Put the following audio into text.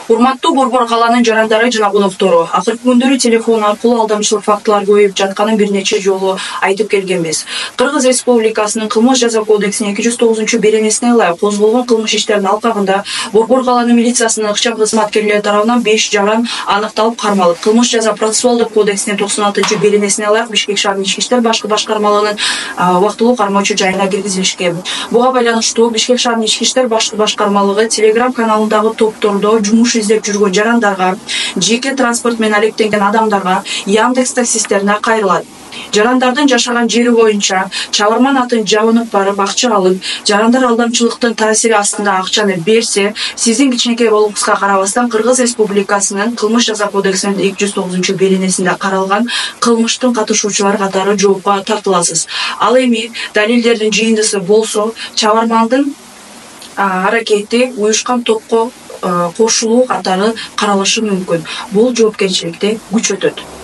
Урматтуу Борбор калаанын жарандары жана коноктору, акыркы күндөрү телефон аркылуу алдамчылык фактылар көбөйүп жатканын бир нече жолу айтып келгенбиз. Кыргыз Республикасынын Кылмыш жаза кодексинин 209-беренесине ылайык козголгон кылмыш иштеринин алкагында Борбор калаанын милициясынын ыкчам кызматкерлери тарабынан 5 жаран аныкталып кармалып, Кылмыш жаза процессуалдык кодексинин 96-беренесине ылайык Бишкек шаардык ички иштер башкы башкармалыгынын убактылуу кармоочу жайына киргизилишкен. Буга байланыштуу Бишкек шаардык ички иштер башкы башкармалыгы Telegram каналындагы топтордо жумуш издеп жүргөн жарандарга, жеке транспорт менен алектенген адамдарга, Яндекс таксисттерине кайрылат. Жарандардын жашаган жери боюнча чабарман атын жабынып барып акча алып, жарандар алдамчылыктын таасири астында акчаны берсе, сиздин кичинекей ролуңузга карабастан Кыргыз Республикасынын Кылмыш жаза кодексинин 209-беренесинде каралган кылмыштын катышуучулары катары жоопко тартыласыз. Ал эми далилдердин жыйындысы болсо, чабармандын аракети уюшкан топко кошулуу катары каралышы мүмкүн. Бул жоопкерчиликти күчөтөт.